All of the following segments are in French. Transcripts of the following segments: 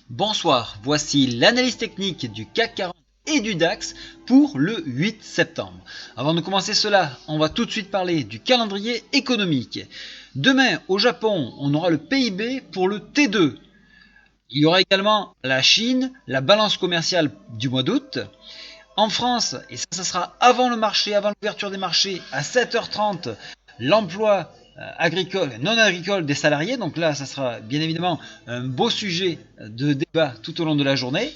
Bonsoir, voici l'analyse technique du CAC 40 et du DAX pour le 8 septembre. Avant de commencer cela, on va tout de suite parler du calendrier économique. Demain, au Japon, on aura le PIB pour le T2. Il y aura également la Chine, la balance commerciale du mois d'août. En France, et ça sera avant le marché, avant l'ouverture des marchés, à 7h30, l'emploi agricole, non agricole des salariés. Donc là, ça sera bien évidemment un beau sujet de débat tout au long de la journée.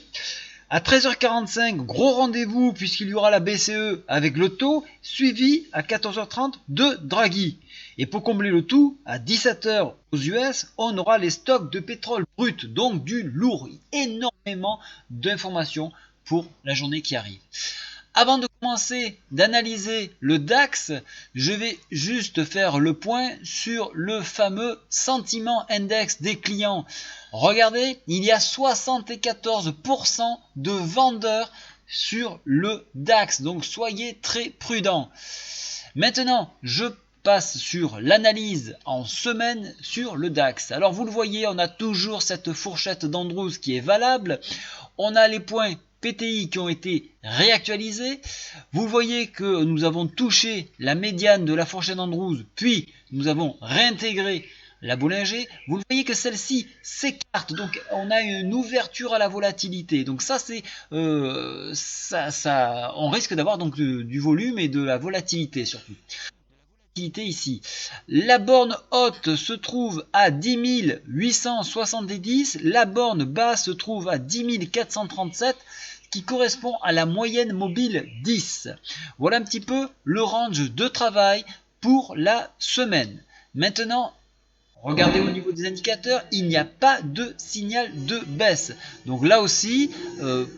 À 13h45, gros rendez-vous puisqu'il y aura la BCE avec le taux, suivi à 14h30 de Draghi. Et pour combler le tout, à 17h aux US, on aura les stocks de pétrole brut, donc du lourd, énormément d'informations pour la journée qui arrive. Avant de commencer d'analyser le DAX, je vais juste faire le point sur le fameux sentiment index des clients. Regardez, il y a 74% de vendeurs sur le DAX, donc soyez très prudents. Maintenant, je passe sur l'analyse en semaine sur le DAX. Alors vous le voyez, on a toujours cette fourchette d'Andrews qui est valable. On a les points PTI qui ont été réactualisés. Vous voyez que nous avons touché la médiane de la fourchette d'Andrews, puis nous avons réintégré la Bollinger. Vous voyez que celle-ci s'écarte, donc on a une ouverture à la volatilité. Donc ça, c'est on risque d'avoir donc du volume et de la volatilité surtout. Ici. La borne haute se trouve à 10 870, la borne basse se trouve à 10 437 qui correspond à la moyenne mobile 10. Voilà un petit peu le range de travail pour la semaine. Maintenant, regardez au niveau des indicateurs, il n'y a pas de signal de baisse. Donc là aussi,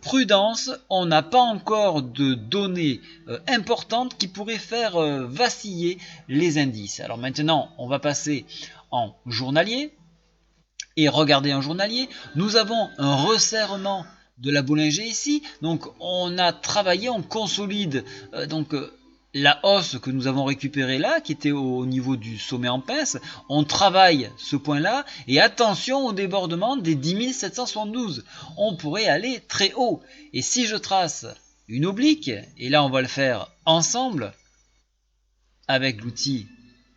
prudence, on n'a pas encore de données importantes qui pourraient faire vaciller les indices. Alors maintenant, on va passer en journalier. Et regardez en journalier, nous avons un resserrement de la Bollinger ici. Donc on a travaillé, on consolide la hausse que nous avons récupérée là, qui était au niveau du sommet en pince. On travaille ce point-là et attention au débordement des 10 772. On pourrait aller très haut. Et si je trace une oblique, et là on va le faire ensemble avec l'outil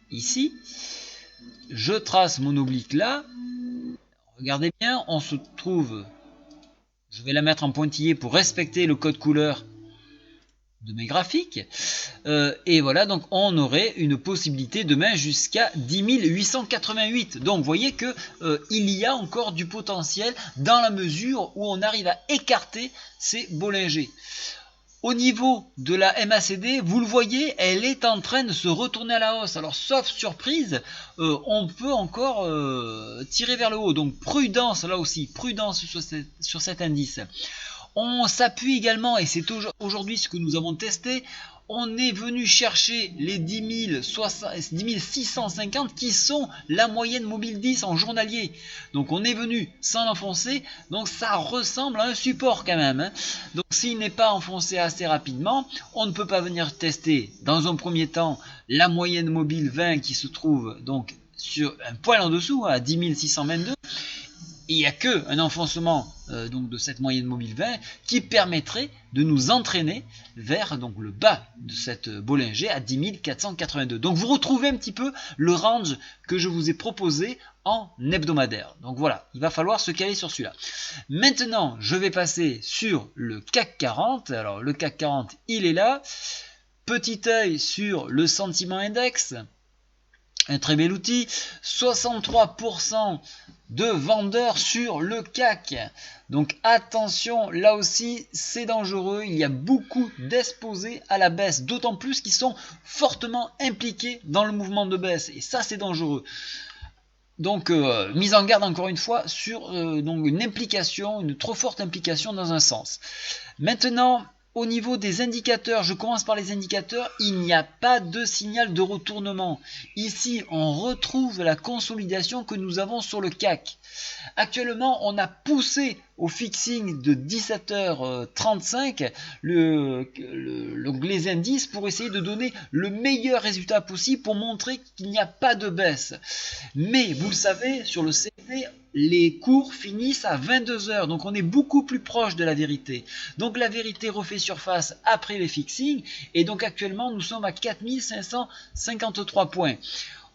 ici, je trace mon oblique là. Regardez bien, on se trouve, je vais la mettre en pointillé pour respecter le code couleur de mes graphiques. Et voilà, donc on aurait une possibilité demain jusqu'à 10 888. Donc vous voyez que il y a encore du potentiel dans la mesure où on arrive à écarter ces Bollinger. Au niveau de la MACD, vous le voyez, elle est en train de se retourner à la hausse. Alors, sauf surprise, on peut encore tirer vers le haut. Donc, prudence là aussi, prudence sur cet indice. On s'appuie également, et c'est aujourd'hui ce que nous avons testé, on est venu chercher les 10 650 qui sont la moyenne mobile 10 en journalier. Donc on est venu sans l'enfoncer, donc ça ressemble à un support quand même. Donc s'il n'est pas enfoncé assez rapidement, on ne peut pas venir tester dans un premier temps la moyenne mobile 20 qui se trouve donc sur un poil en dessous, à 10 622. Il n'y a qu'un enfoncement donc de cette moyenne mobile 20 qui permettrait de nous entraîner vers donc, le bas de cette Bollinger à 10 482. Donc vous retrouvez un petit peu le range que je vous ai proposé en hebdomadaire. Donc voilà, il va falloir se caler sur celui-là. Maintenant, je vais passer sur le CAC 40. Alors le CAC 40, il est là. Petit œil sur le sentiment index. Un très bel outil, 63% de vendeurs sur le CAC. Donc attention, là aussi c'est dangereux, il y a beaucoup d'exposés à la baisse, d'autant plus qu'ils sont fortement impliqués dans le mouvement de baisse, et ça c'est dangereux. Donc mise en garde encore une fois sur donc une trop forte implication dans un sens. Maintenant, au niveau des indicateurs, je commence par les indicateurs, il n'y a pas de signal de retournement. Ici, on retrouve la consolidation que nous avons sur le CAC. Actuellement, on a poussé au fixing de 17h35 les indices pour essayer de donner le meilleur résultat possible pour montrer qu'il n'y a pas de baisse. Mais vous le savez, sur le CFD, les cours finissent à 22h, donc on est beaucoup plus proche de la vérité. Donc la vérité refait surface après les fixings, et donc actuellement nous sommes à 4553 points.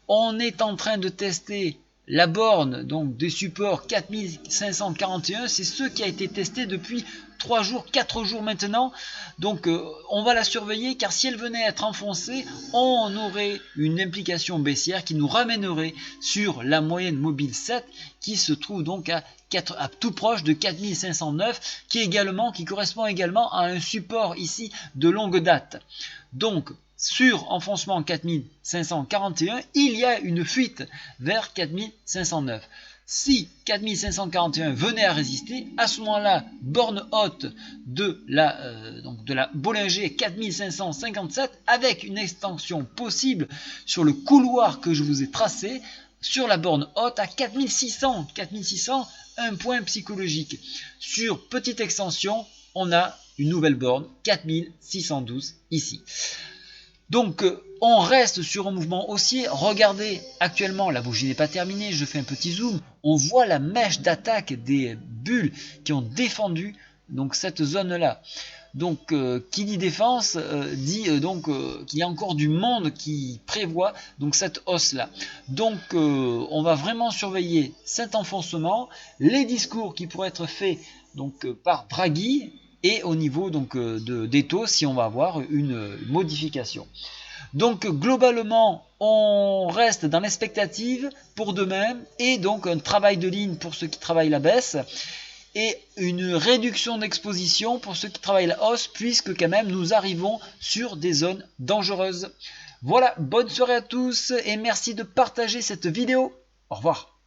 On est en train de tester la borne donc des supports 4541, c'est ce qui a été testé depuis 3 jours, 4 jours maintenant. Donc on va la surveiller, car si elle venait à être enfoncée, on aurait une implication baissière qui nous ramènerait sur la moyenne mobile 7 qui se trouve donc à tout proche de 4509, qui correspond également à un support ici de longue date. Donc sur enfoncement 4541, il y a une fuite vers 4509. Si 4541 venait à résister, à ce moment-là, borne haute de la Bollinger 4557, avec une extension possible sur le couloir que je vous ai tracé, sur la borne haute à 4600, un point psychologique. Sur petite extension, on a une nouvelle borne, 4612 ici. Donc on reste sur un mouvement haussier. Regardez, actuellement la bougie n'est pas terminée, je fais un petit zoom, on voit la mèche d'attaque des bulles qui ont défendu donc cette zone là. Donc qui dit défense dit qu'il y a encore du monde qui prévoit donc cette hausse là. Donc on va vraiment surveiller cet enfoncement, les discours qui pourraient être faits donc par Draghi, et au niveau donc des taux si on va avoir une modification. Donc globalement on reste dans l'expectative pour demain, et donc un travail de ligne pour ceux qui travaillent la baisse et une réduction d'exposition pour ceux qui travaillent la hausse, puisque quand même nous arrivons sur des zones dangereuses. Voilà, bonne soirée à tous et merci de partager cette vidéo. Au revoir.